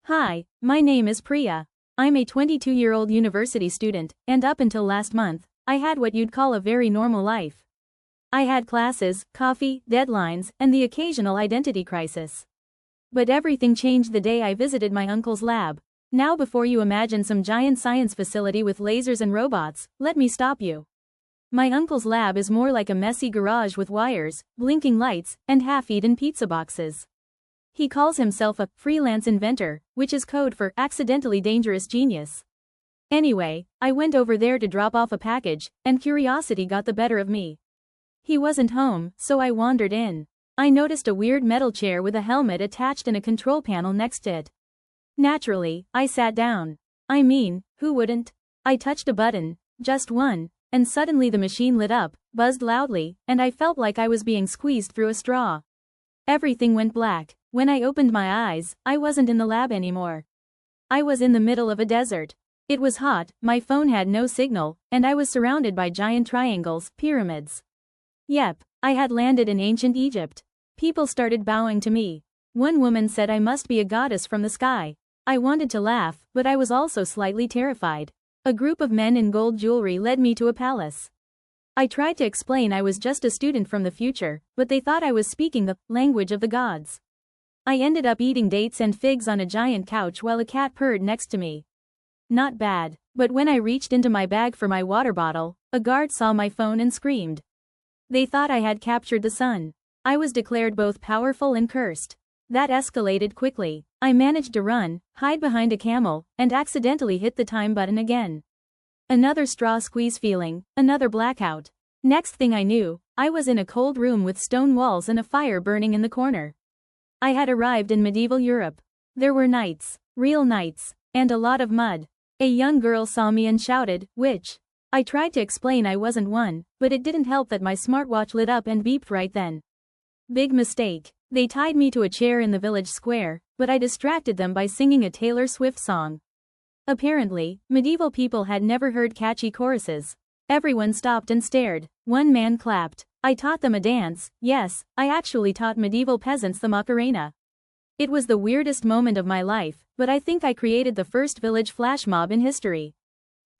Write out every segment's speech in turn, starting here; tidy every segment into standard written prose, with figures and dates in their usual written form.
Hi, my name is Priya. I'm a 22-year-old university student, and up until last month, I had what you'd call a very normal life. I had classes, coffee, deadlines, and the occasional identity crisis. But everything changed the day I visited my uncle's lab. Now, before you imagine some giant science facility with lasers and robots, let me stop you. My uncle's lab is more like a messy garage with wires, blinking lights, and half-eaten pizza boxes. He calls himself a freelance inventor, which is code for accidentally dangerous genius. Anyway, I went over there to drop off a package, and curiosity got the better of me. He wasn't home, so I wandered in. I noticed a weird metal chair with a helmet attached and a control panel next to it. Naturally, I sat down. I mean, who wouldn't? I touched a button, just one, and suddenly the machine lit up, buzzed loudly, and I felt like I was being squeezed through a straw. Everything went black. When I opened my eyes, I wasn't in the lab anymore. I was in the middle of a desert. It was hot, my phone had no signal, and I was surrounded by giant triangles, pyramids. Yep, I had landed in ancient Egypt. People started bowing to me. One woman said I must be a goddess from the sky. I wanted to laugh, but I was also slightly terrified. A group of men in gold jewelry led me to a palace. I tried to explain I was just a student from the future, but they thought I was speaking the language of the gods. I ended up eating dates and figs on a giant couch while a cat purred next to me. Not bad, but when I reached into my bag for my water bottle, a guard saw my phone and screamed. They thought I had captured the sun. I was declared both powerful and cursed. That escalated quickly. I managed to run, hide behind a camel, and accidentally hit the time button again. Another straw squeeze feeling, another blackout. Next thing I knew, I was in a cold room with stone walls and a fire burning in the corner. I had arrived in medieval Europe. There were knights, real knights, and a lot of mud. A young girl saw me and shouted, "Witch." I tried to explain I wasn't one, but it didn't help that my smartwatch lit up and beeped right then. Big mistake. They tied me to a chair in the village square, but I distracted them by singing a Taylor Swift song. Apparently, medieval people had never heard catchy choruses. Everyone stopped and stared. One man clapped. I taught them a dance. Yes, I actually taught medieval peasants the Macarena. It was the weirdest moment of my life, but I think I created the first village flash mob in history.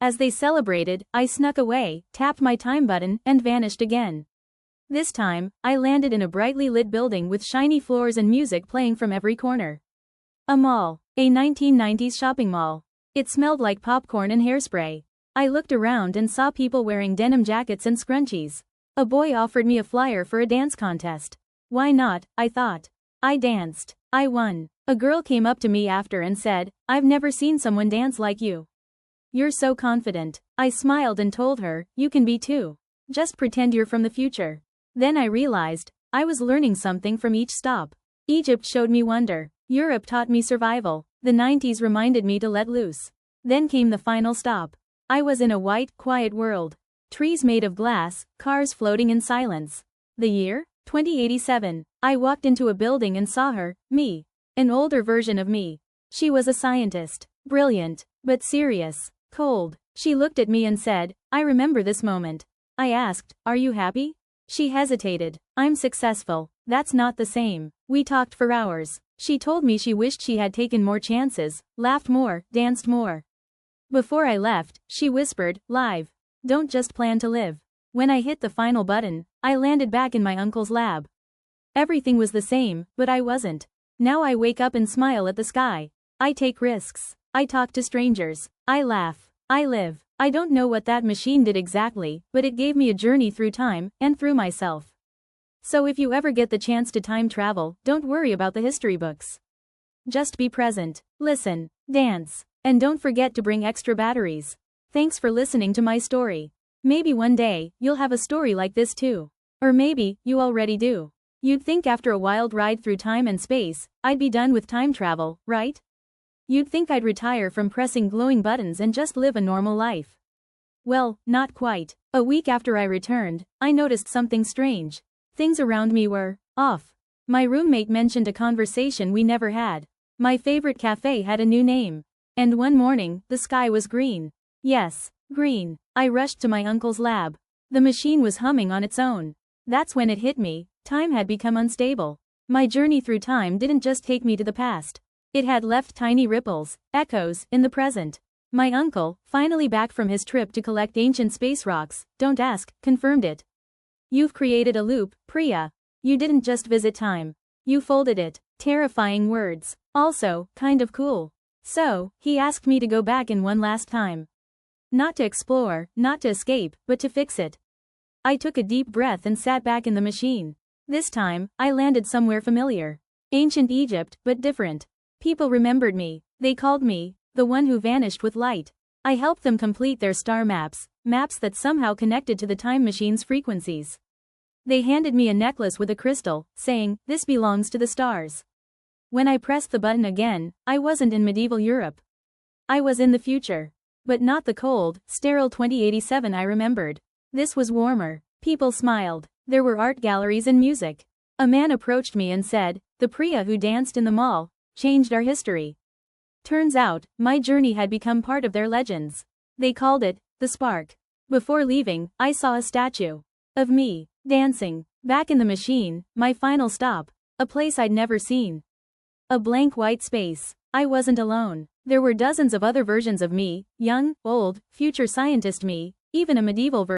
As they celebrated, I snuck away, tapped my time button, and vanished again. This time, I landed in a brightly lit building with shiny floors and music playing from every corner. A mall. A 1990s shopping mall. It smelled like popcorn and hairspray. I looked around and saw people wearing denim jackets and scrunchies. A boy offered me a flyer for a dance contest. Why not, I thought. I danced. I won. A girl came up to me after and said, "I've never seen someone dance like you. You're so confident." I smiled and told her, "You can be too. Just pretend you're from the future." Then I realized, I was learning something from each stop. Egypt showed me wonder. Europe taught me survival. The 90s reminded me to let loose. Then came the final stop. I was in a white, quiet world. Trees made of glass, cars floating in silence. The year? 2087. I walked into a building and saw her, me. An older version of me. She was a scientist. Brilliant. But serious. Cold. She looked at me and said, "I remember this moment." I asked, "Are you happy?" She hesitated. "I'm successful." "That's not the same." We talked for hours. She told me she wished she had taken more chances, laughed more, danced more. Before I left, she whispered, "Live. Don't just plan to live." When I hit the final button, I landed back in my uncle's lab. Everything was the same, but I wasn't. Now I wake up and smile at the sky. I take risks. I talk to strangers. I laugh. I live. I don't know what that machine did exactly, but it gave me a journey through time, and through myself. So if you ever get the chance to time travel, don't worry about the history books. Just be present. Listen. Dance. And don't forget to bring extra batteries. Thanks for listening to my story. Maybe one day, you'll have a story like this too. Or maybe, you already do. You'd think after a wild ride through time and space, I'd be done with time travel, right? You'd think I'd retire from pressing glowing buttons and just live a normal life. Well, not quite. A week after I returned, I noticed something strange. Things around me were off. My roommate mentioned a conversation we never had. My favorite cafe had a new name. And one morning, the sky was green. Yes, green. I rushed to my uncle's lab. The machine was humming on its own. That's when it hit me. Time had become unstable. My journey through time didn't just take me to the past. It had left tiny ripples, echoes, in the present. My uncle, finally back from his trip to collect ancient space rocks, don't ask, confirmed it. You've created a loop, Priya. You didn't just visit time. You folded it. Terrifying words. Also, kind of cool. So, he asked me to go back in one last time. Not to explore, not to escape, but to fix it. I took a deep breath and sat back in the machine. This time, I landed somewhere familiar. Ancient Egypt, but different. People remembered me. They called me the one who vanished with light. I helped them complete their star maps, maps that somehow connected to the time machine's frequencies. They handed me a necklace with a crystal, saying, "This belongs to the stars." When I pressed the button again, I wasn't in medieval Europe. I was in the future. But not the cold, sterile 2087 I remembered. This was warmer. People smiled. There were art galleries and music. A man approached me and said, "The Priya who danced in the mall changed our history." Turns out, my journey had become part of their legends. They called it the spark. Before leaving, I saw a statue of me, dancing, back in the machine, my final stop, a place I'd never seen. A blank white space. I wasn't alone. There were dozens of other versions of me, young, old, future scientist me, even a medieval version.